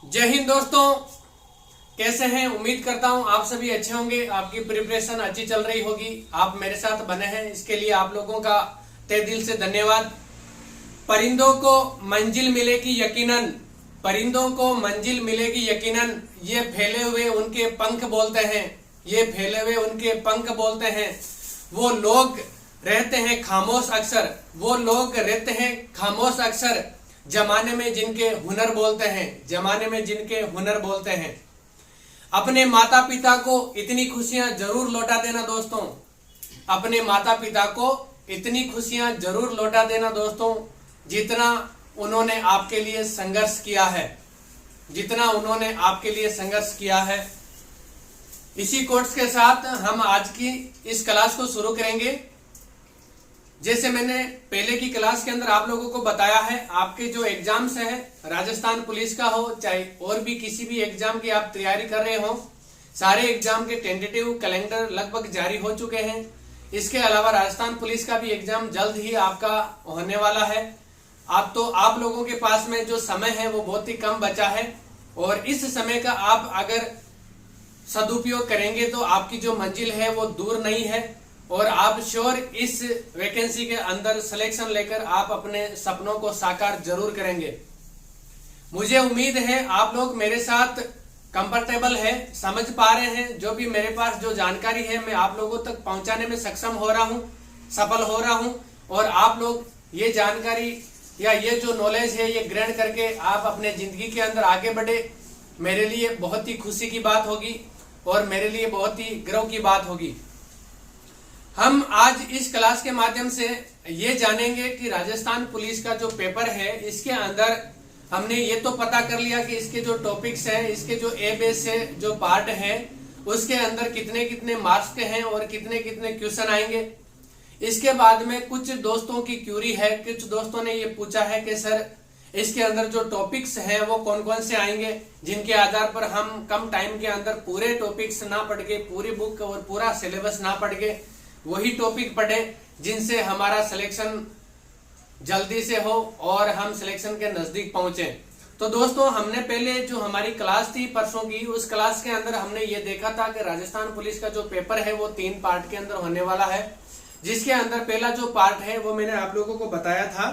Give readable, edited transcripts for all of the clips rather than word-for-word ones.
जय हिंद दोस्तों, कैसे हैं। उम्मीद करता हूं आप सभी अच्छे होंगे। आपकी प्रिपरेशन अच्छी चल रही होगी। आप मेरे साथ बने हैं, इसके लिए आप लोगों का तहे दिल से धन्यवाद। परिंदों को मंजिल मिलेगी यकीनन, परिंदों को मंजिल मिलेगी यकीनन। ये फैले हुए उनके पंख बोलते हैं, ये फैले हुए उनके पंख बोलते हैं। वो लोग रहते हैं खामोश अक्सर, वो लोग रहते हैं खामोश अक्सर। जमाने में जिनके हुनर बोलते हैं, जमाने में जिनके हुनर बोलते हैं। अपने माता पिता को इतनी खुशियां जरूर लौटा देना दोस्तों, अपने माता पिता को इतनी खुशियां जरूर लौटा देना दोस्तों, जितना उन्होंने आपके लिए संघर्ष किया है, जितना उन्होंने आपके लिए संघर्ष किया है। इसी कोट्स के साथ हम आज की इस क्लास को शुरू करेंगे। जैसे मैंने पहले की क्लास के अंदर आप लोगों को बताया है, आपके जो एग्जाम्स है, राजस्थान पुलिस का हो चाहे और भी किसी भी एग्जाम की आप तैयारी कर रहे हो, सारे एग्जाम के टेंटेटिव कैलेंडर लगभग जारी हो चुके हैं। इसके अलावा राजस्थान पुलिस का भी एग्जाम जल्द ही आपका होने वाला है। आप लोगों के पास में जो समय है वो बहुत ही कम बचा है, और इस समय का आप अगर सदुपयोग करेंगे तो आपकी जो मंजिल है वो दूर नहीं है, और आप श्योर इस वैकेंसी के अंदर सिलेक्शन लेकर आप अपने सपनों को साकार जरूर करेंगे। मुझे उम्मीद है आप लोग मेरे साथ कंफर्टेबल है, समझ पा रहे हैं। जो भी मेरे पास जो जानकारी है मैं आप लोगों तक पहुंचाने में सक्षम हो रहा हूं, सफल हो रहा हूं, और आप लोग ये जानकारी या ये जो नॉलेज है ये ग्रहण करके आप अपने जिंदगी के अंदर आगे बढ़े। मेरे लिए बहुत ही खुशी की बात होगी और मेरे लिए बहुत ही गर्व की बात होगी। हम आज इस क्लास के माध्यम से ये जानेंगे कि राजस्थान पुलिस का जो पेपर है, इसके अंदर हमने ये तो पता कर लिया कि इसके जो टॉपिक्स हैं, इसके जो ए बेस से जो पार्ट है, उसके अंदर कितने कितने मार्क्स के हैं और कितने कितने क्वेश्चन आएंगे। इसके बाद में कुछ दोस्तों की क्यूरी है, कुछ दोस्तों ने ये पूछा है कि सर इसके अंदर जो टॉपिक्स हैं वो कौन कौन से आएंगे, जिनके आधार पर हम कम टाइम के अंदर पूरे टॉपिक्स ना पढ़ के, पूरी बुक और पूरा सिलेबस ना पढ़ के वही टॉपिक पढ़े जिनसे हमारा सिलेक्शन जल्दी से हो और हम सिलेक्शन के नजदीक पहुंचे। तो दोस्तों, हमने पहले जो हमारी क्लास थी परसों की, उस क्लास के अंदर हमने ये देखा था कि राजस्थान पुलिस का जो पेपर है वो 3 पार्ट के अंदर होने वाला है, जिसके अंदर पहला जो पार्ट है वो मैंने आप लोगों को बताया था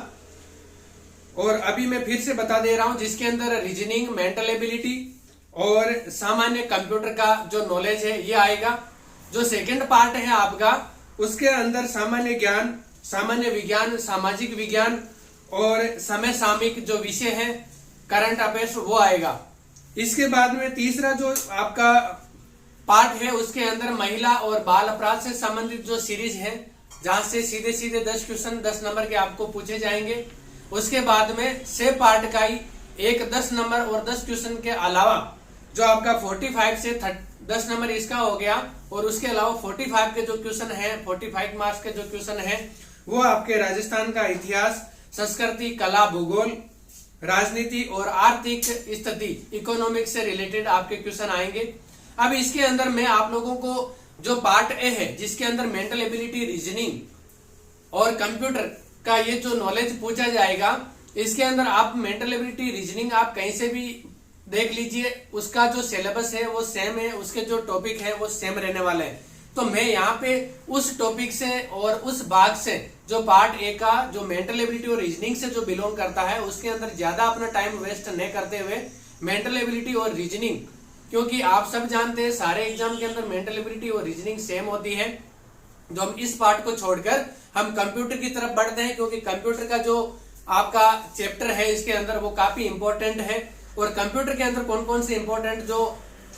और अभी मैं फिर से बता दे रहा हूं, जिसके अंदर रीजनिंग, मेंटल एबिलिटी और सामान्य कंप्यूटर का जो नॉलेज है ये आएगा। जो सेकेंड पार्ट है आपका, उसके अंदर सामान्य ज्ञान, सामान्य विज्ञान, सामाजिक विज्ञान और समय सामयिक जो विषय है, करंट अफेयर्स, वो आएगा। इसके बाद में तीसरा जो आपका पार्ट है, उसके अंदर महिला और बाल अपराध से संबंधित जो सीरीज है, जहां से सीधे सीधे 10 क्वेश्चन 10 नंबर के आपको पूछे जाएंगे। उसके बाद में से पार्ट का ही एक 10 नंबर और 10 क्वेश्चन के अलावा जो आपका 45 से 10 नंबर इसका हो गया, और उसके अलावा 45 के जो क्वेश्चन है, 45 मार्क्स के जो क्वेश्चन है, वो आपके राजस्थान का इतिहास, संस्कृति, कला, भूगोल, राजनीति और आर्थिक स्थिति, इकोनॉमिक्स से रिलेटेड आपके क्वेश्चन आएंगे। अब इसके अंदर मैं आप लोगों को जो पार्ट ए है, जिसके अंदर मेंटल एबिलिटी, रीजनिंग और कंप्यूटर का ये जो नॉलेज पूछा जाएगा, इसके अंदर आप मेंटल एबिलिटी, रीजनिंग आप कहीं से भी देख लीजिए, उसका जो सिलेबस है वो सेम है, उसके जो टॉपिक है वो सेम रहने वाले हैं। तो मैं यहाँ पे उस टॉपिक से और उस भाग से जो पार्ट ए का जो मेंटल एबिलिटी और रीजनिंग से जो बिलोंग करता है, उसके अंदर ज्यादा अपना टाइम वेस्ट नहीं करते हुए मेंटल एबिलिटी और रीजनिंग, क्योंकि आप सब जानते हैं सारे एग्जाम के अंदर मेंटल एबिलिटी और रीजनिंग सेम होती है। जो हम इस पार्ट को छोड़कर हम कंप्यूटर की तरफ बढ़ते हैं, क्योंकि कंप्यूटर का जो आपका चैप्टर है इसके अंदर वो काफी इंपॉर्टेंट है, और कंप्यूटर के अंदर कौन कौन से इंपॉर्टेंट जो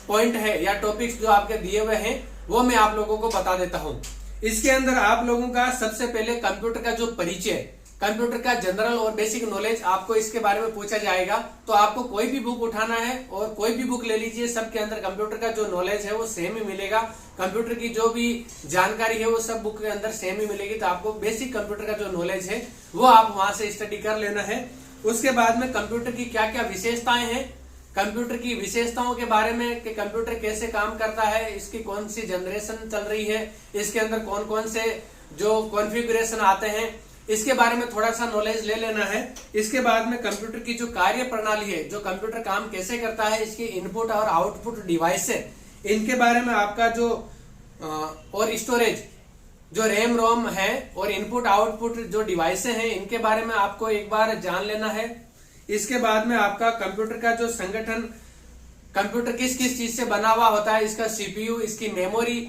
पॉइंट है या टॉपिक्स जो आपके दिए हुए हैं वो मैं आप लोगों को बता देता हूं। इसके अंदर आप लोगों का सबसे पहले कंप्यूटर का जो परिचय, कंप्यूटर का जनरल और बेसिक नॉलेज आपको इसके बारे में पूछा जाएगा। तो आपको कोई भी बुक उठाना है और कोई भी बुक ले लीजिए, सबके अंदर कंप्यूटर का जो नॉलेज है वो सेम ही मिलेगा। कंप्यूटर की जो भी जानकारी है वो सब बुक के अंदर सेम ही मिलेगी। तो आपको बेसिक कंप्यूटर का जो नॉलेज है वो आप वहां से स्टडी कर लेना है। उसके बाद में कंप्यूटर की क्या क्या विशेषताएं हैं, कंप्यूटर की विशेषताओं के बारे में कि कंप्यूटर कैसे काम करता है, इसकी कौन सी जनरेशन चल रही है, इसके अंदर कौन कौन से जो कॉन्फ़िगरेशन आते हैं, इसके बारे में थोड़ा सा नॉलेज ले लेना है। इसके बाद में कंप्यूटर की जो कार्य प्रणाली है, जो कंप्यूटर काम कैसे करता है, इसकी इनपुट और आउटपुट डिवाइस है, इनके बारे में आपका जो और स्टोरेज जो रैम रोम है और इनपुट आउटपुट जो डिवाइस हैं, इनके बारे में आपको एक बार जान लेना है। इसके बाद में आपका कंप्यूटर का जो संगठन, कंप्यूटर किस किस चीज से बना हुआ होता है, इसका सीपीयू, इसकी मेमोरी,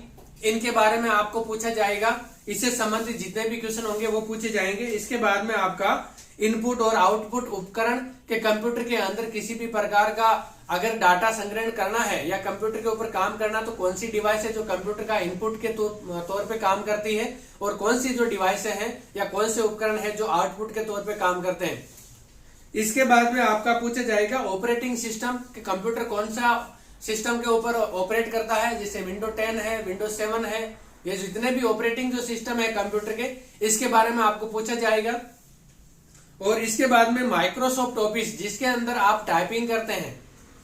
इनके बारे में आपको पूछा जाएगा। इससे संबंधित जितने भी क्वेश्चन होंगे वो पूछे जाएंगे। इसके बाद में आपका इनपुट और आउटपुट उपकरण के कंप्यूटर के अंदर किसी भी प्रकार का अगर डाटा संग्रहण करना है या कंप्यूटर के ऊपर काम करना, तो कौन सी डिवाइस है जो कंप्यूटर का इनपुट के तौर पे काम करती है और कौन सी जो डिवाइस है या कौन से उपकरण है जो आउटपुट के तौर पे काम करते हैं। इसके बाद में आपका पूछा जाएगा ऑपरेटिंग सिस्टम के कंप्यूटर कौन सा सिस्टम के ऊपर ऑपरेट करता है, जैसे विंडो 10 है, विंडो 7 है, ये जितने भी ऑपरेटिंग जो सिस्टम है कंप्यूटर के, इसके बारे में आपको पूछा जाएगा। और इसके बाद में माइक्रोसॉफ्ट ऑफिस, जिसके अंदर आप टाइपिंग करते हैं,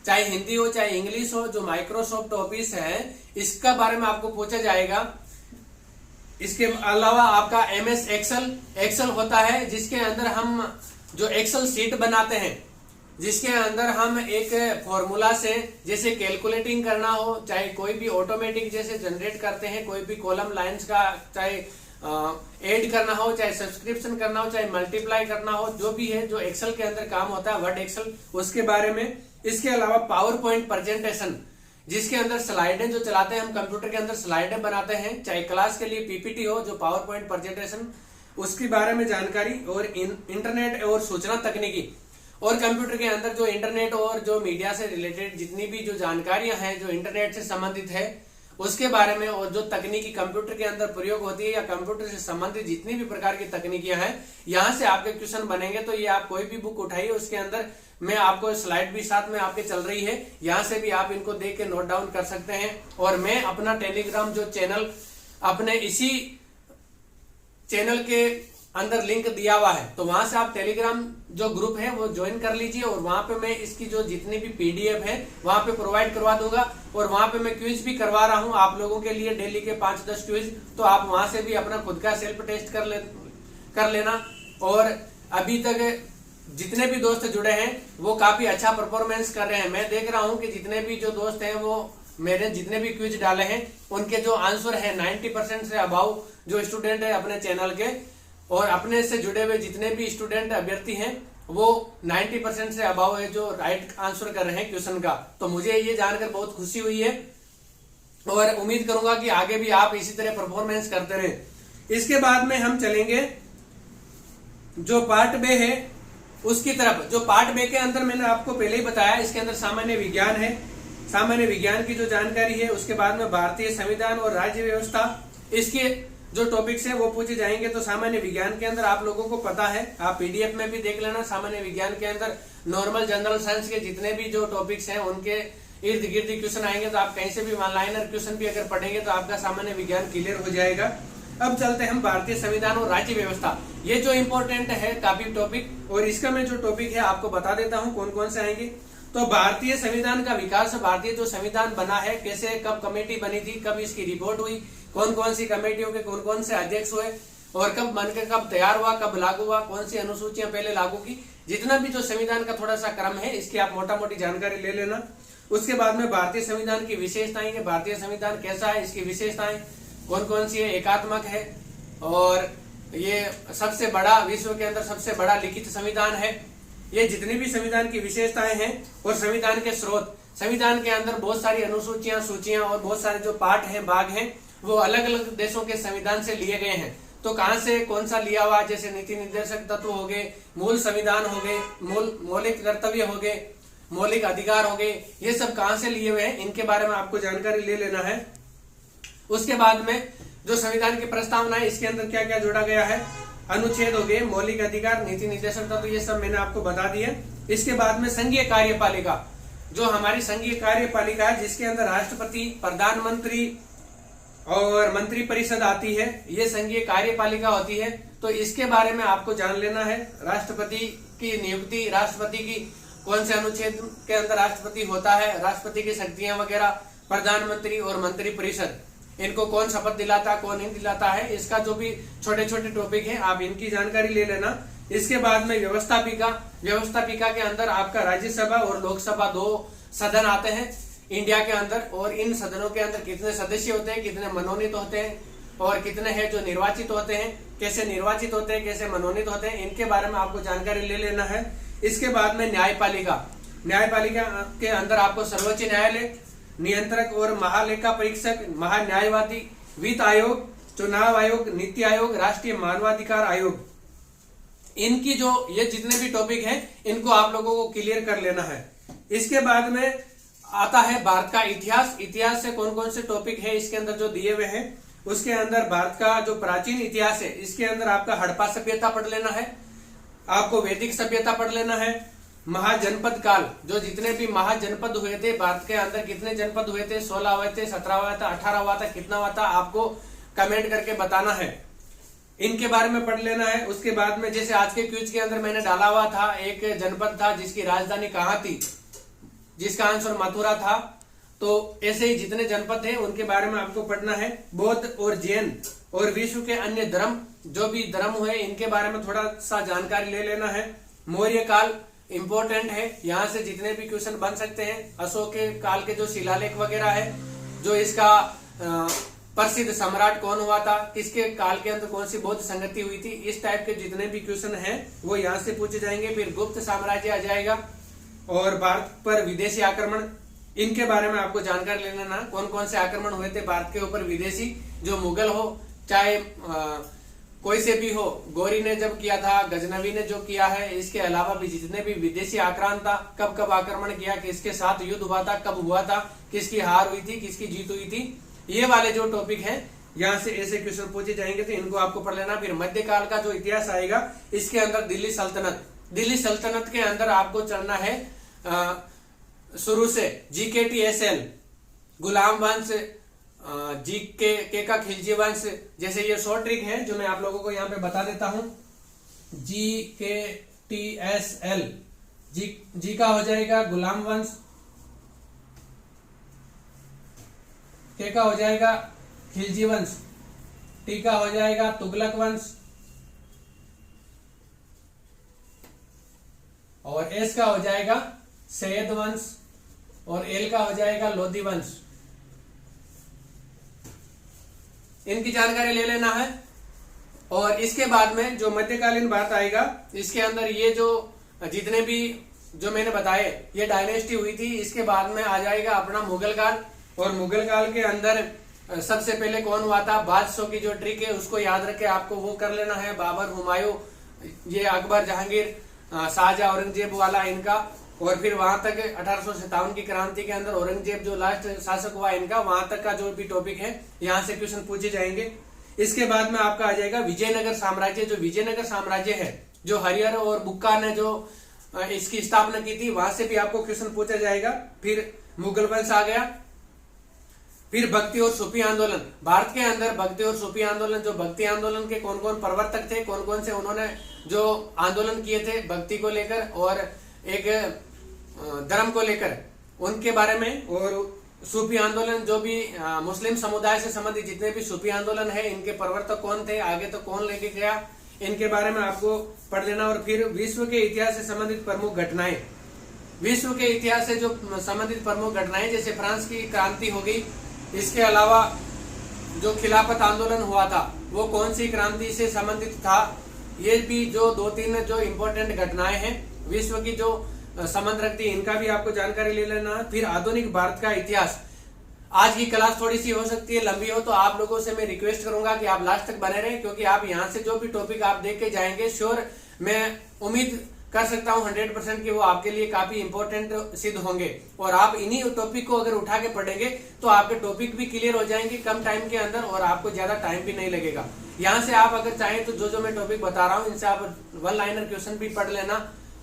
चाहे हिंदी हो चाहे इंग्लिश हो, जो माइक्रोसॉफ्ट ऑफिस है, इसका बारे में आपको पूछा जाएगा। इसके अलावा आपका MS एक्सेल होता है, जिसके अंदर हम जो एक्सेल शीट बनाते हैं, जिसके अंदर हम एक फॉर्मूला से जैसे कैलकुलेटिंग करना हो, चाहे कोई भी ऑटोमेटिक जैसे जनरेट करते हैं, कोई भी कॉलम लाइंस का चाहे ऐड करना हो, चाहे सब्सक्रिप्शन करना हो, चाहे मल्टीप्लाई करना हो, जो भी है जो एक्सेल के अंदर काम होता है, वर्ड एक्सेल, उसके बारे में। इसके अलावा पावर पॉइंट प्रेजेंटेशन, जिसके अंदर स्लाइडें जो चलाते हैं हम कंप्यूटर के अंदर, स्लाइडें बनाते हैं, चाहे क्लास के लिए PPT हो, जो पावर पॉइंट प्रेजेंटेशन, उसके बारे में जानकारी। और इंटरनेट और सूचना तकनीकी, और कंप्यूटर के अंदर जो इंटरनेट और जो मीडिया से रिलेटेड जितनी भी जो जानकारियां हैं जो इंटरनेट से संबंधित है, उसके बारे में। और जो तकनीकी कंप्यूटर के अंदर प्रयोग होती है या कंप्यूटर से संबंधित जितनी भी प्रकार की तकनीकियां हैं, यहाँ से आपके क्वेश्चन बनेंगे। तो ये आप कोई भी बुक उठाइए, उसके अंदर मैं आपको स्लाइड भी साथ में आपके चल रही है, यहाँ से भी आप इनको देख के नोट डाउन कर सकते हैं। और मैं अपना टेलीग्राम जो चैनल अपने इसी चैनल के अंदर लिंक दिया हुआ है, तो वहां से आप टेलीग्राम जो ग्रुप है वो ज्वाइन कर लीजिए। और वहां पे मैं इसकी जो जितनी भी PDF है वहां पे प्रोवाइड करवा दूंगा। और वहां पे मैं क्विज भी करवा रहा हूं आप लोगों के लिए, डेली के 5-10 क्विज, तो आप वहां से भी अपना खुद का सेल्फ टेस्ट कर लेना। और अभी तक जितने भी दोस्त जुड़े हैं वो काफी अच्छा परफॉर्मेंस कर रहे हैं। मैं देख रहा हूं कि जितने भी जो दोस्त हैं वो मेरे जितने भी क्विज डाले हैं उनके जो आंसर है 90% से अबाउ जो स्टूडेंट है अपने चैनल के, और अपने से जुड़े हुए जितने भी स्टूडेंट अभ्यर्थी हैं वो 90% से अबाव है जो राइट आंसर कर रहे हैं क्वेश्चन का। तो मुझे ये जानकर बहुत खुशी हुई है और उम्मीद करूंगा कि आगे भी आप इसी तरह परफॉर्मेंस करते रहें। इसके बाद में हम चलेंगे जो पार्ट बे है उसकी तरफ। जो पार्ट बे के अंदर मैंने आपको पहले ही बताया, इसके अंदर सामान्य विज्ञान है, सामान्य विज्ञान की जो जानकारी है। उसके बाद में भारतीय संविधान और राज्य व्यवस्था, इसके जो टॉपिक्स हैं वो पूछे जाएंगे। तो सामान्य विज्ञान के अंदर आप लोगों को पता है, आप PDF में भी देख लेना। सामान्य विज्ञान के अंदर नॉर्मल जनरल साइंस के जितने भी जो टॉपिक्स हैं उनके इर्द गिर्द क्वेश्चन आएंगे। तो आप कहीं से भी वन लाइनर क्वेश्चन भी अगर पढ़ेंगे तो आपका सामान्य विज्ञान क्लियर हो जाएगा। अब चलते हैं हम भारतीय संविधान और राज्य व्यवस्था। ये जो इम्पोर्टेंट है काफी टॉपिक, और इसका मैं जो टॉपिक है आपको बता देता हूँ कौन कौन से आएंगे। तो भारतीय संविधान का विकास, भारतीय जो संविधान बना है कैसे, कब कमेटी बनी थी, कब इसकी रिपोर्ट हुई, कौन कौन सी कमेटियों के कौन कौन से अध्यक्ष हुए, और कब बनकर कब तैयार हुआ, कब लागू हुआ, कौन सी अनुसूचियां पहले लागू की, जितना भी जो संविधान का थोड़ा सा क्रम है इसकी आप मोटा मोटी जानकारी ले लेना। उसके बाद में भारतीय संविधान की विशेषताएं, भारतीय संविधान कैसा है, इसकी विशेषताएं कौन कौन सी है, एकात्मक है और ये सबसे बड़ा, विश्व के अंदर सबसे बड़ा लिखित संविधान है। ये जितनी भी संविधान की विशेषताएं हैं और संविधान के स्रोत, संविधान के अंदर बहुत सारी अनुसूचियां, सूचियां और बहुत सारे जो पार्ट हैं, भाग हैं, वो अलग अलग देशों के संविधान से लिए गए हैं। तो कहां से कौन सा लिया हुआ, जैसे नीति निर्देशक तत्व हो गए, मूल संविधान हो गए, मौलिक कर्तव्य हो गए, मौलिक अधिकार हो गए, ये सब कहां से लिए हुए हैं, इनके बारे में आपको जानकारी ले लेना है। उसके बाद में जो संविधान की प्रस्तावना है इसके अंदर क्या क्या जोड़ा गया है, अनुच्छेद हो गए, मौलिक अधिकार, नीति निर्देशक तत्व, ये सब मैंने आपको बता दिया। इसके बाद में संघीय कार्यपालिका, जो हमारी संघीय कार्यपालिका है जिसके अंदर राष्ट्रपति, प्रधानमंत्री और मंत्री परिषद आती है, ये संघीय कार्यपालिका होती है। तो इसके बारे में आपको जान लेना है। राष्ट्रपति की नियुक्ति, राष्ट्रपति की कौन से अनुच्छेद के अंदर राष्ट्रपति होता है, राष्ट्रपति की शक्तियां वगैरह, प्रधानमंत्री और मंत्री परिषद, इनको कौन शपथ दिलाता कौन नहीं दिलाता है, इसका जो भी छोटे छोटे टॉपिक है आप इनकी जानकारी ले लेना। इसके बाद में व्यवस्थापिका के अंदर आपका राज्यसभा और लोकसभा 2 सदन आते हैं इंडिया के अंदर, और इन सदनों के अंदर कितने सदस्य होते हैं, कितने मनोनीत होते हैं और कितने हैं जो निर्वाचित होते हैं, कैसे निर्वाचित होते हैं, कैसे मनोनीत होते हैं, इनके बारे में आपको जानकारी ले लेना है। इसके बाद में न्यायपालिका के अंदर आपको सर्वोच्च न्यायालय, नियंत्रक और महालेखा परीक्षक, महान्यायवादी, वित्त आयोग, चुनाव आयोग, नीति आयोग, राष्ट्रीय मानवाधिकार आयोग, इनकी जो ये जितने भी टॉपिक हैं इनको आप लोगों को क्लियर कर लेना है। इसके बाद में आता है भारत का इतिहास। इतिहास से कौन कौन से टॉपिक है इसके अंदर जो दिए हुए हैं, उसके अंदर भारत का जो प्राचीन इतिहास है इसके अंदर आपका हड़प्पा सभ्यता पढ़ लेना है, आपको वैदिक सभ्यता पढ़ लेना है, महाजनपद काल, जो जितने भी महाजनपद हुए थे भारत के अंदर, कितने जनपद हुए थे, 16 हुए थे, 17 हुआ था, 18 हुआ था, कितना हुआ था, आपको कमेंट करके बताना है, इनके बारे में पढ़ लेना है। उसके बाद में जैसे आज के क्विज के अंदर मैंने डाला हुआ था, एक जनपद था जिसकी राजधानी कहाँ थी, जिसका आंसर मथुरा था, तो ऐसे ही जितने जनपद हैं उनके बारे में आपको पढ़ना है। बौद्ध और जैन और विश्व के अन्य धर्म, जो भी धर्म हुए इनके बारे में थोड़ा सा जानकारी ले लेना है। मौर्य काल इंपॉर्टेंट है, यहाँ से जितने भी क्वेश्चन बन सकते हैं। अशोक के काल के जो शिलालेख वगैरह है, जो इसका प्रसिद्ध सम्राट कौन हुआ था, किसके काल के अंदर कौन सी बौद्ध संगति हुई थी, इस टाइप के जितने भी क्वेश्चन हैं वो यहाँ से पूछे जाएंगे। फिर गुप्त साम्राज्य आ जाएगा और भारत पर विदेशी आक्रमण, इनके बारे में आपको जानकारी लेना ना, कौन कौन से आक्रमण हुए थे भारत के ऊपर विदेशी, जो मुगल हो चाहे कोई से भी हो, गौरी ने जब किया था, गजनवी ने जो किया है, इसके अलावा भी जितने भी विदेशी आक्रांत था, कब कब आक्रमण किया, किसके साथ युद्ध हुआ था, कब हुआ था, किसकी हार हुई थी, किसकी जीत हुई थी, ये वाले जो टॉपिक हैं यहाँ से ऐसे क्वेश्चन पूछे जाएंगे, तो इनको आपको पढ़ लेना। फिर मध्यकाल का जो इतिहास आएगा इसके अंदर दिल्ली सल्तनत के अंदर आपको चलना है शुरू से GKTSL, गुलाम वंश, का खिलजी वंश, जैसे ये शॉर्ट ट्रिक है जो मैं आप लोगों को यहाँ पे बता देता हूं। GKTSL, जी का हो जाएगा गुलाम वंश, के का हो जाएगा खिलजी वंश, टी का हो जाएगा तुगलक वंश, और एस का हो जाएगा सैयद वंश, और एल का हो जाएगा लोधी वंश। इनकी जानकारी ले लेना है। और इसके बाद में जो मध्यकालीन भारत आएगा, इसके अंदर ये जो जितने भी जो मैंने बताए ये डायनेस्टी हुई थी, इसके बाद में आ जाएगा अपना मुगल काल। और मुगल काल के अंदर सबसे पहले कौन हुआ था, बादशाह की जो ट्रिक है उसको याद रख के आपको वो कर लेना है। बाबर, हुमायूं, ये अकबर, जहांगीर, शाहजहां, औरंगजेब वाला इनका, और फिर वहां तक 1857 की क्रांति के अंदर औरंगजेब जो लास्ट शासक हुआ इनका, वहां तक का जो भी टॉपिक है यहाँ से क्वेश्चन पूछे जाएंगे। इसके बाद में आपका आ जाएगा विजयनगर साम्राज्य। जो विजयनगर साम्राज्य है, जो हरिहर और बुक्का ने जो इसकी स्थापना की थी, वहां से भी आपको क्वेश्चन पूछा जाएगा। फिर मुगल वंश आ गया। फिर भक्ति और सूफी आंदोलन, भारत के अंदर भक्ति और सूफी आंदोलन, जो भक्ति आंदोलन के कौन कौन प्रवर्तक थे, कौन कौन से उन्होंने जो आंदोलन किए थे भक्ति को लेकर और एक धर्म को लेकर, उनके बारे में। और सूफी आंदोलन, जो भी मुस्लिम समुदाय से संबंधित जितने भी सूफी आंदोलन है, इनके प्रवर्तक कौन थे, आगे तो कौन लेके गया, इनके बारे में आपको पढ़ लेना। और फिर विश्व के इतिहास से संबंधित प्रमुख घटनाएं, विश्व के इतिहास से जो संबंधित प्रमुख घटनाएं, जैसे फ्रांस की क्रांति हो गई, इसके अलावा जो खिलाफत आंदोलन हुआ था वो कौन सी क्रांति से संबंधित था, ये भी जो 2-3 जो इम्पोर्टेंट घटनाएं हैं विश्व की जो संबंध रखती है, इनका भी आपको जानकारी ले लेना है। फिर आधुनिक भारत का इतिहास। आज की क्लास थोड़ी सी हो सकती है लंबी हो, तो आप लोगों से मैं रिक्वेस्ट करूंगा कि आप लास्ट तक बने रहें, क्योंकि आप यहाँ से जो भी टॉपिक आप देख के जाएंगे, श्योर मैं उम्मीद कर सकता हूँ 100% कि वो आपके लिए काफी इंपॉर्टेंट सिद्ध होंगे। और आप इन्हीं टॉपिक को अगर उठा के पढ़ेंगे तो आपके टॉपिक भी क्लियर हो जाएंगे कम टाइम के अंदर, और आपको ज्यादा टाइम भी नहीं लगेगा। यहाँ से आप अगर चाहें तो जो मैं टॉपिक बता रहा हूँ इनसे आप 1 लाइनर क्वेश्चन भी पढ़ लेना,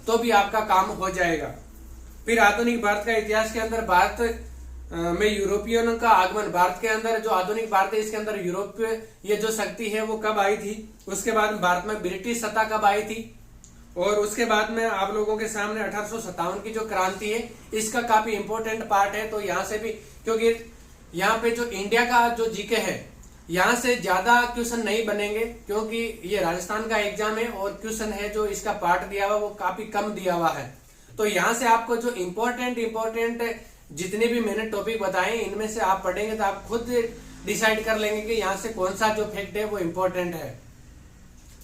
तो भी आपका काम हो जाएगा। फिर आधुनिक भारत का इतिहास के अंदर भारत में यूरोपियनों का आगमन, भारत के अंदर जो आधुनिक भारत है इसके अंदर यूरोपीय ये जो शक्ति है वो कब आई थी, उसके बाद भारत में ब्रिटिश सत्ता कब आई थी, और उसके बाद में आप लोगों के सामने 1857 की जो क्रांति है इसका काफी इंपॉर्टेंट पार्ट है। तो यहाँ से भी, क्योंकि यहाँ पे जो इंडिया का जो जीके है यहाँ से ज्यादा क्वेश्चन नहीं बनेंगे, क्योंकि ये राजस्थान का एग्जाम है और क्वेश्चन है जो इसका पार्ट दिया हुआ वो काफी कम दिया हुआ है। तो यहाँ से आपको जो इम्पोर्टेंट जितने भी मैंने टॉपिक बताए इनमें से आप पढ़ेंगे तो आप खुद डिसाइड कर लेंगे कि यहाँ से कौन सा जो फैक्ट है वो इम्पोर्टेंट है।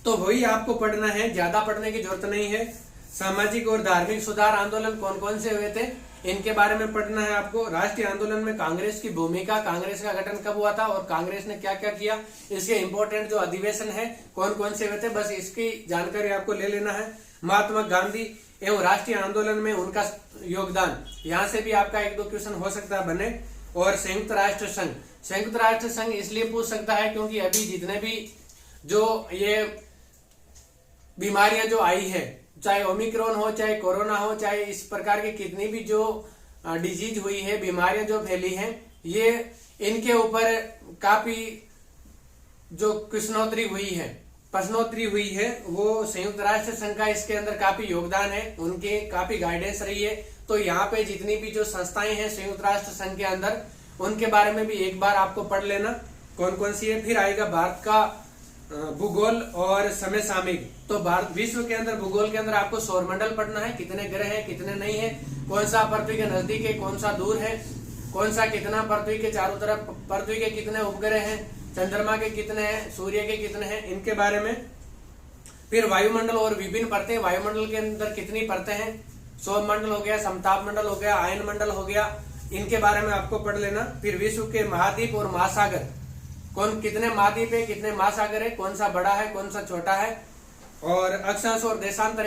तो वही आपको पढ़ना है, ज्यादा पढ़ने की जरूरत नहीं है। सामाजिक और धार्मिक सुधार आंदोलन कौन कौन से हुए थे इनके बारे में पढ़ना है आपको। राष्ट्रीय आंदोलन में कांग्रेस की भूमिका, कांग्रेस का गठन कब हुआ था और कांग्रेस ने क्या क्या किया, इसके इम्पोर्टेंट जो अधिवेशन है कौन कौन से हुए थे, बस इसकी जानकारी आपको ले लेना है। महात्मा गांधी एवं राष्ट्रीय आंदोलन में उनका योगदान, यहाँ से भी आपका एक दो क्वेश्चन हो सकता है बने। और संयुक्त राष्ट्र संघ, संयुक्त राष्ट्र संघ इसलिए पूछ सकता है क्योंकि अभी जितने भी जो ये बीमारियां जो आई है, चाहे ओमिक्रॉन हो, चाहे कोरोना हो, चाहे इस प्रकार की कितनी भी जो डिजीज हुई है, बीमारियां जो फैली हैं, ये इनके ऊपर काफी जो प्रश्नोत्तरी हुई है वो संयुक्त राष्ट्र संघ का इसके अंदर काफी योगदान है, उनके काफी गाइडेंस रही है। तो यहाँ पे जितनी भी जो संस्थाएं हैं संयुक्त राष्ट्र संघ के अंदर उनके बारे में भी एक बार आपको पढ़ लेना कौन कौन सी है। फिर आएगा भारत का भूगोल और समय सामयिक। तो भारत विश्व के अंदर भूगोल के अंदर आपको सौरमंडल पढ़ना है, कितने ग्रह हैं कितने नहीं है, कौन सा पृथ्वी के नजदीक है कौन सा दूर है, कौन सा कितना पृथ्वी के चारों तरफ, पृथ्वी के कितने उपग्रह हैं, चंद्रमा के कितने हैं, सूर्य के कितने हैं, इनके बारे में। फिर वायुमंडल और विभिन्न परतें, वायुमंडल के अंदर कितनी परतें हैं, सौरमंडल हो गया, समताप मंडल हो गया, आयन मंडल हो गया, इनके बारे में आपको पढ़ लेना। फिर विश्व के महाद्वीप और महासागर, कौन कितने महाद्वीप है कितने महासागर है, कौन सा बड़ा है कौन सा छोटा है, और अक्षांश और देशांतर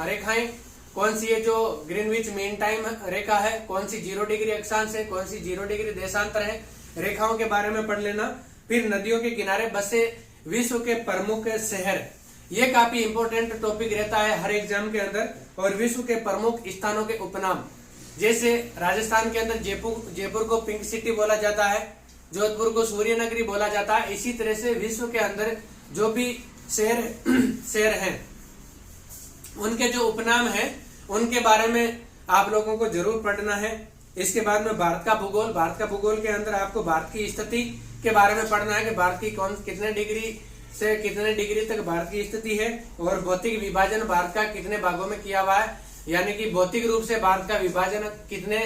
रेखाएं कौन सी है, जो ग्रीनविच मीन टाइम रेखा है, कौन सी 0 डिग्री अक्षांश है, कौन सी 0 डिग्री देशांतर है, रेखाओं के बारे में पढ़ लेना। फिर नदियों के किनारे बसे विश्व के प्रमुख शहर, ये काफी इंपोर्टेंट टॉपिक रहता है हर एग्जाम के अंदर। और विश्व के प्रमुख स्थानों के उपनाम, जैसे राजस्थान के अंदर जयपुर को पिंक सिटी बोला जाता है, जोधपुर को सूर्य नगरी बोला जाता है। इसी तरह से विश्व के अंदर जो भी शहर हैं उनके जो उपनाम हैं उनके बारे में आप लोगों को जरूर पढ़ना है। इसके बाद में भारत का भूगोल, भारत का भूगोल के अंदर आपको भारत की स्थिति के बारे में पढ़ना है कि भारत की कितने डिग्री से कितने डिग्री तक भारत की स्थिति है, और भौतिक विभाजन भारत का कितने भागों में किया हुआ है, यानी कि भौतिक रूप से भारत का विभाजन कितने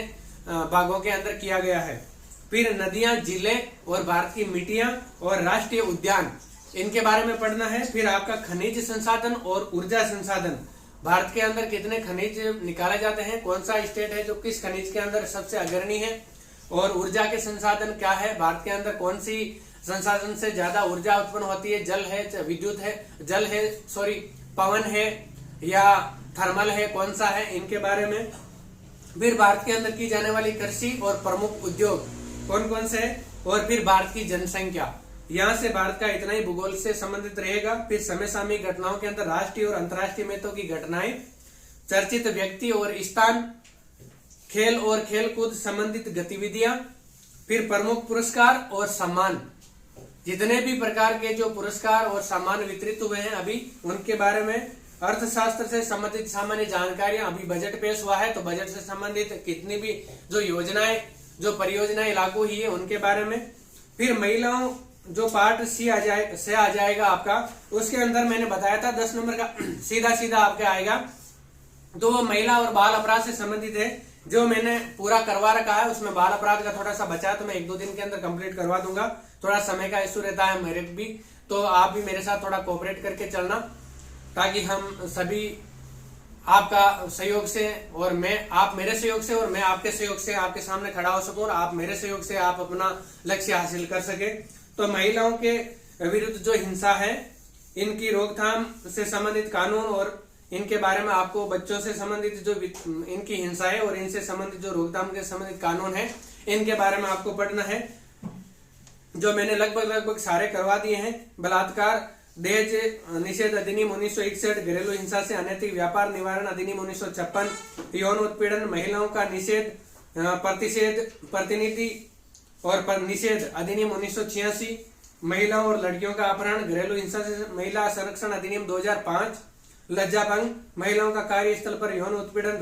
भागों के अंदर किया गया है। फिर नदियां, जिले और भारत की मिट्टियां और राष्ट्रीय उद्यान, इनके बारे में पढ़ना है। फिर आपका खनिज संसाधन और ऊर्जा संसाधन, भारत के अंदर कितने खनिज निकाले जाते हैं, कौन सा स्टेट है जो किस खनिज के अंदर सबसे अग्रणी है, और ऊर्जा के संसाधन क्या है, भारत के अंदर कौन सी संसाधन से ज्यादा ऊर्जा उत्पन्न होती है, जल है, विद्युत है, पवन है या थर्मल है, कौन सा है, इनके बारे में। फिर भारत के अंदर की जाने वाली कृषि और प्रमुख उद्योग कौन कौन से है, और फिर भारत की जनसंख्या। यहाँ से भारत का इतना ही भूगोल से संबंधित रहेगा। फिर समय सामयिक घटनाओं के अंदर राष्ट्रीय और अंतर्राष्ट्रीय महत्व की घटनाएं, चर्चित व्यक्ति और स्थान, खेल और खेल कूद संबंधित गतिविधियां, फिर प्रमुख पुरस्कार और सम्मान, जितने भी प्रकार के जो पुरस्कार और सम्मान वितरित हुए हैं अभी उनके बारे में। अर्थशास्त्र से संबंधित सामान्य जानकारियां, अभी बजट पेश हुआ है तो बजट से संबंधित कितनी भी जो योजनाएं जो परियोजनाएं लागू हुई है उनके बारे में। फिर महिलाओं जो पार्ट सी आ जाएगा आपका, उसके अंदर मैंने बताया था 10 नंबर का सीधा आपके आएगा, तो वो महिला और बाल अपराध से संबंधित है, जो मैंने पूरा करवा रखा है। उसमें बाल अपराध का थोड़ा सा बचा है तो मैं 1-2 दिन के अंदर कंप्लीट करवा दूंगा, थोड़ा समय का इश्यू रहता है मेरे भी, तो आप भी मेरे साथ थोड़ा कोऑपरेट करके चलना, ताकि हम सभी आपका सहयोग से और आप मेरे सहयोग से और मैं आपके सहयोग से आपके सामने खड़ा हो सकूं, और आप मेरे सहयोग से आप अपना लक्ष्य हासिल कर सके। तो महिलाओं के विरुद्ध जो हिंसा है, इनकी रोकथाम से संबंधित कानून और इनके बारे में आपको, बच्चों से संबंधित जो इनकी हिंसा है और इनसे संबंधित जो रोकथाम के संबंधित कानून है, इनके बारे में आपको पढ़ना है, जो मैंने लगभग सारे करवा दिए हैं। बलात्कार दहेज निषेध अधिनियम 1961, घरेलू हिंसा से अनैतिक व्यापार निवारण अधिनियम 1956, यौन उत्पीड़न, महिलाओं का निषेध प्रतिनिधि और निषेध अधिनियम 1986, महिलाओं और लड़कियों का अपहरण, घरेलू हिंसा से महिला संरक्षण अधिनियम 2005, लज्जाभंग, महिलाओं का कार्यस्थल पर यौन उत्पीड़न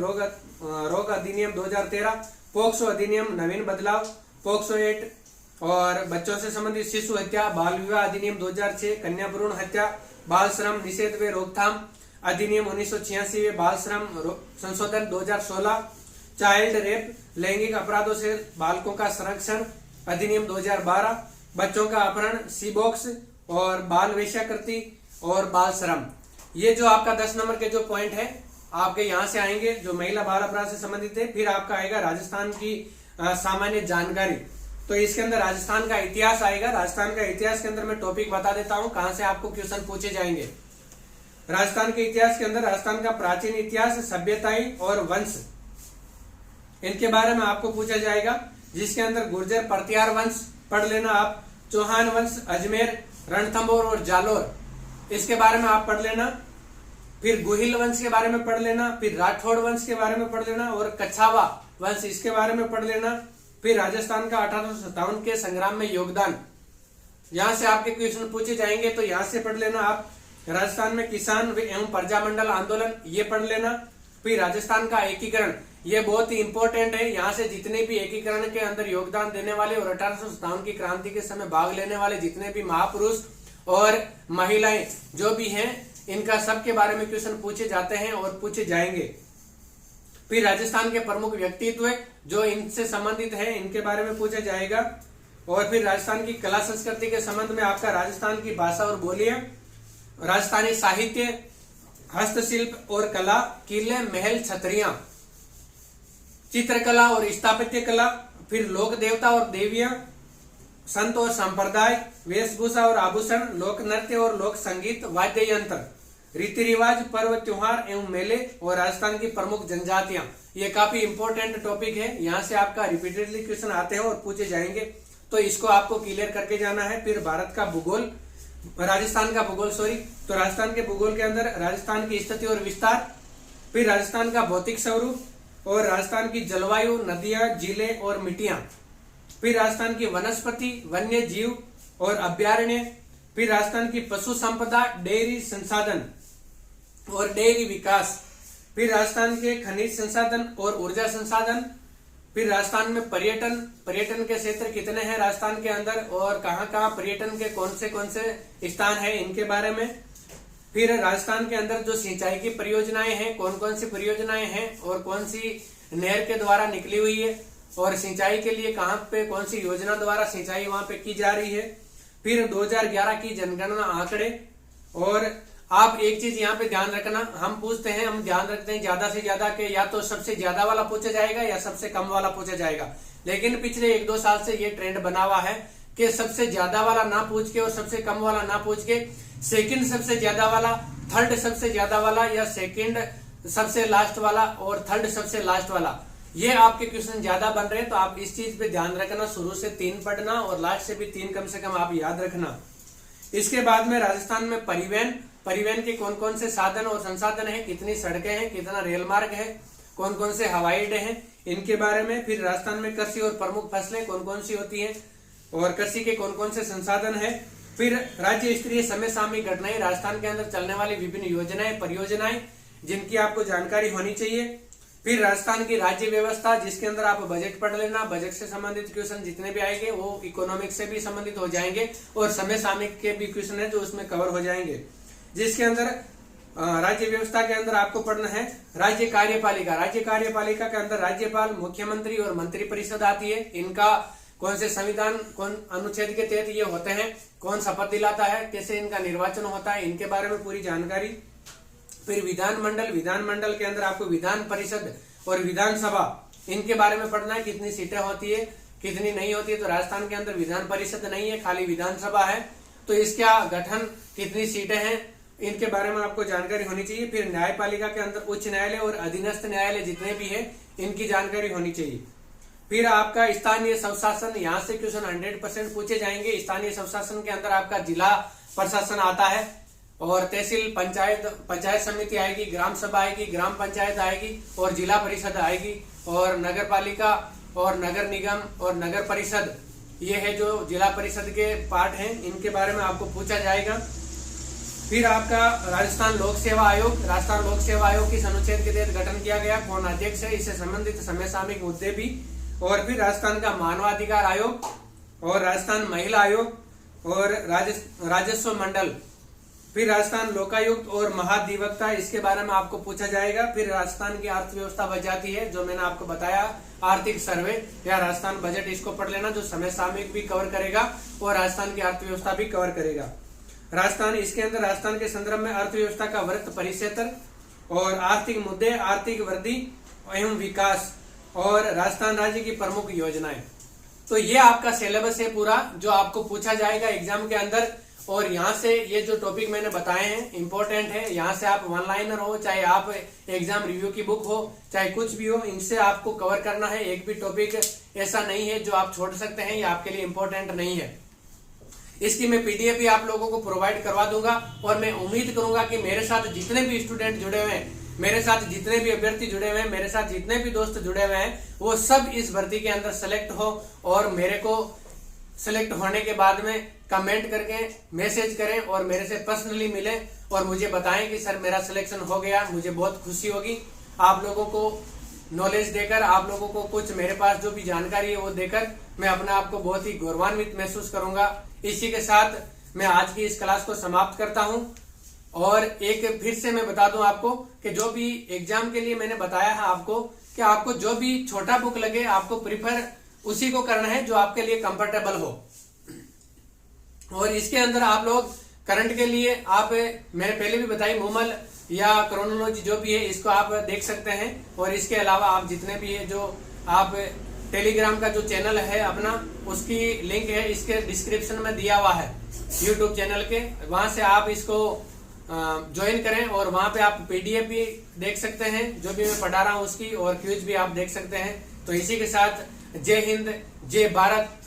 रोग अधिनियम 2013, पोक्सो अधिनियम नवीन बदलाव, पोक्सो एक्ट और बच्चों से संबंधित शिशु हत्या, बाल विवाह अधिनियम 2006, कन्या भ्रूण हत्या, बाल श्रम निषेध व रोकथाम अधिनियम 1986 व बाल श्रम संशोधन 2016, चाइल्ड रेप लैंगिक अपराधों से बालकों का संरक्षण अधिनियम 2012, बच्चों का अपहरण सीबॉक्स और बाल वेश्याकृति और बाल श्रम। ये जो आपका 10 नंबर के जो पॉइंट है आपके यहाँ से आएंगे जो महिला बाल अपराध से संबंधित है। फिर आपका आएगा राजस्थान की सामान्य जानकारी, तो इसके अंदर राजस्थान का इतिहास आएगा। राजस्थान का इतिहास के अंदर मैं टॉपिक बता देता हूँ कहाँ से आपको क्वेश्चन पूछे जाएंगे। राजस्थान के इतिहास के अंदर राजस्थान का प्राचीन इतिहास, सभ्यताएं और वंश, इनके बारे में आपको पूछा जाएगा, जिसके अंदर गुर्जर परतियार वंश पढ़ लेना आप, चौहान वंश, अजमेर, रणथंभौर और जालोर, इसके बारे में आप पढ़ लेना। फिर गुहिल वंश के बारे में पढ़ लेना, फिर राठौड़ वंश के बारे में पढ़ लेना और कछावा वंश, इसके बारे में पढ़ लेना। फिर राजस्थान का 1857 के संग्राम में योगदान, यहां से आपके क्वेश्चन पूछे जाएंगे, तो यहां से पढ़ लेना आप। राजस्थान में किसान एवं प्रजामंडल आंदोलन, ये पढ़ लेना। फिर राजस्थान का एकीकरण, ये बहुत ही इंपॉर्टेंट है। यहाँ से जितने भी एकीकरण के अंदर योगदान देने वाले और 1857 की क्रांति के समय भाग लेने वाले जितने भी महापुरुष और महिलाएं जो भी हैं, इनका सबके बारे में क्वेश्चन पूछे जाते हैं और पूछे जाएंगे। फिर राजस्थान के प्रमुख व्यक्तित्व जो इनसे संबंधित हैं, इनके बारे में पूछा जाएगा। और फिर राजस्थान की कला संस्कृति के संबंध में आपका राजस्थान की भाषा और बोलियां, राजस्थानी साहित्य, हस्तशिल्प और कला, किले, महल, छतरियां, चित्रकला और स्थापत्य कला, फिर लोक देवता और देवियां, संत और संप्रदाय, वेशभूषा और आभूषण, लोक नृत्य और लोक संगीत, वाद्य यंत्र, रीति रिवाज, पर्व त्योहार एवं मेले और राजस्थान की प्रमुख जनजातियां। ये काफी इंपॉर्टेंट टॉपिक है, यहाँ से आपका रिपीटेडली क्वेश्चन आते हैं और पूछे जाएंगे, तो इसको आपको क्लियर करके जाना है। फिर भारत का भूगोल, राजस्थान का भूगोल तो राजस्थान के भूगोल के अंदर राजस्थान की स्थिति और विस्तार, फिर राजस्थान का भौतिक स्वरूप और राजस्थान की जलवायु, नदियां, झीलें और मिट्टियां, फिर राजस्थान की वनस्पति, वन्य जीव और अभ्यारण्य, फिर राजस्थान की पशु संपदा, डेयरी संसाधन और डेयरी विकास, फिर राजस्थान के खनिज संसाधन और ऊर्जा संसाधन, फिर राजस्थान में पर्यटन के क्षेत्र कितने हैं राजस्थान के अंदर और कहाँ पर्यटन के कौन से स्थान है, इनके बारे में। फिर राजस्थान के अंदर जो सिंचाई की परियोजनाएं हैं, कौन सी परियोजनाएं हैं और कौन सी नहर के द्वारा निकली हुई है और सिंचाई के लिए कहाँ पे कौन सी योजना द्वारा सिंचाई वहां पे की जा रही है। फिर 2011 की जनगणना आंकड़े। और आप एक चीज यहाँ पे ध्यान रखना, हम पूछते हैं, हम ध्यान रखते हैं ज्यादा से ज्यादा के या तो सबसे ज्यादा वाला पूछा जाएगा या सबसे कम वाला पूछा जाएगा, लेकिन पिछले 1-2 साल से ये ट्रेंड बना हुआ है कि सबसे ज्यादा वाला ना पूछ के और सबसे कम वाला ना पूछ के सेकंड सबसे ज्यादा वाला, थर्ड सबसे ज्यादा वाला या सेकंड सबसे लास्ट वाला और थर्ड सबसे लास्ट वाला, ये आपके क्वेश्चन ज्यादा बन रहे हैं। तो आप इस चीज पे ध्यान रखना, शुरू से 3 पढ़ना और लास्ट से भी 3 कम से कम आप याद रखना। इसके बाद में राजस्थान में परिवहन के कौन से साधन और संसाधन है, कितनी सड़कें हैं, कितना रेल मार्ग है, कौन से हवाई अड्डे हैं, इनके बारे में। फिर राजस्थान में कृषि और प्रमुख फसलें कौन सी होती हैं और कृषि के कौन से संसाधन है। फिर राज्य स्तरीय समसामयिक घटनाएं, राजस्थान के अंदर चलने वाली विभिन्न योजनाएं, परियोजनाएं जिनकी आपको जानकारी होनी चाहिए। फिर राजस्थान की राज्य व्यवस्था, जिसके अंदर आप बजट पढ़ लेना, बजट से संबंधित क्वेश्चन जितने भी आएंगे वो इकोनॉमिक्स से भी संबंधित हो जाएंगे और समसामयिक के भी क्वेश्चन है जो उसमें कवर हो जाएंगे। जिसके अंदर राज्य व्यवस्था के अंदर आपको पढ़ना है राज्य कार्यपालिका। राज्य कार्यपालिका के अंदर राज्यपाल, मुख्यमंत्री और मंत्री परिषद आती है। इनका कौन से संविधान, कौन अनुच्छेद के तहत ये होते हैं, कौन शपथ दिलाता है, कैसे इनका निर्वाचन होता है, इनके बारे में पूरी जानकारी। फिर विधानमंडल के अंदर आपको विधान परिषद और विधानसभा, इनके बारे में पढ़ना है, कितनी सीटें होती है, कितनी नहीं होती है। तो राजस्थान के अंदर विधान परिषद नहीं है, खाली विधानसभा है, तो इसका गठन, कितनी सीटें हैं, इनके बारे में आपको जानकारी होनी चाहिए। फिर न्यायपालिका के अंदर उच्च न्यायालय और अधीनस्थ न्यायालय जितने भी है, इनकी जानकारी होनी चाहिए। फिर आपका स्थानीय स्वशासन, यहाँ से क्वेश्चन 100% पूछे जाएंगे। स्थानीय स्वशासन के अंदर आपका जिला प्रशासन आता है और तहसील, पंचायत समिति आएगी, ग्राम सभा आएगी, ग्राम पंचायत आएगी और जिला परिषद आएगी और नगर पालिका और नगर निगम और नगर परिषद, ये है जो जिला परिषद के पार्ट हैं, इनके बारे में आपको पूछा जाएगा। फिर आपका राजस्थान लोक सेवा आयोग, की अनुच्छेद के तहत गठन किया गया, कौन अध्यक्ष है, इससे संबंधित समसामयिक मुद्दे भी और फिर राजस्थान का मानवाधिकार आयोग और राजस्थान महिला आयोग और राजस्व मंडल, फिर राजस्थान लोकायुक्त और महाधिवक्ता, इसके बारे में आपको पूछा जाएगा। फिर राजस्थान की अर्थव्यवस्था बच जाती है, जो मैंने आपको बताया, आर्थिक सर्वे या राजस्थान बजट, इसको पढ़ लेना, जो समय सामयिक भी कवर करेगा और राजस्थान की अर्थव्यवस्था भी कवर करेगा। राजस्थान, इसके अंदर राजस्थान के संदर्भ में अर्थव्यवस्था का वृत्त परिक्षेत्र और आर्थिक मुद्दे, आर्थिक वृद्धि एवं विकास और राजस्थान राज्य की प्रमुख योजनाएं। तो ये आपका सिलेबस है पूरा, जो आपको पूछा जाएगा एग्जाम के अंदर। और यहाँ से ये जो टॉपिक मैंने बताए हैं इंपॉर्टेंट है। यहाँ से आप वन लाइनर हो, चाहे आप एग्जाम रिव्यू की बुक हो, चाहे कुछ भी हो, इनसे आपको कवर करना है। एक भी टॉपिक ऐसा नहीं है जो आप छोड़ सकते हैं, ये आपके लिए इंपॉर्टेंट नहीं है। इसकी मैं पीडीएफ भी आप लोगों को प्रोवाइड करवा दूंगा और मैं उम्मीद करूंगा कि मेरे साथ जितने भी स्टूडेंट जुड़े हुए हैं, मेरे साथ जितने भी अभ्यर्थी जुड़े हुए हैं, मेरे साथ जितने भी दोस्त जुड़े हुए हैं, वो सब इस भर्ती के अंदर सेलेक्ट हो और मेरे को सेलेक्ट होने के बाद में कमेंट करके मैसेज करें और मेरे से पर्सनली मिलें और मुझे बताएं कि सर मेरा सिलेक्शन हो गया। मुझे बहुत खुशी होगी आप लोगों को नॉलेज देकर, आप लोगों को कुछ मेरे पास जो भी जानकारी है वो देकर मैं अपने आप को बहुत ही गौरवान्वित महसूस करूंगा। इसी के साथ मैं आज की इस क्लास को समाप्त करता हूं और एक फिर से मैं बता दूं आपको कि जो भी एग्जाम के लिए मैंने बताया है आपको, कि आपको जो भी छोटा बुक लगे आपको प्रिफर उसी को करना है जो आपके लिए कंफर्टेबल हो। और इसके अंदर आप लोग करंट के लिए आप, मैंने पहले भी बताई, मूमल या क्रोनोलॉजी जो भी है इसको आप देख सकते हैं। और इसके अलावा आप जितने भी है, जो आप टेलीग्राम का जो चैनल है अपना, उसकी लिंक है इसके डिस्क्रिप्शन में दिया हुआ है, यूट्यूब चैनल के, वहां से आप इसको ज्वाइन करें और वहां पे आप पीडीएफ भी देख सकते हैं जो भी मैं पढ़ा रहा हूं उसकी, और क्विज भी आप देख सकते हैं। तो इसी के साथ जय हिंद, जय भारत,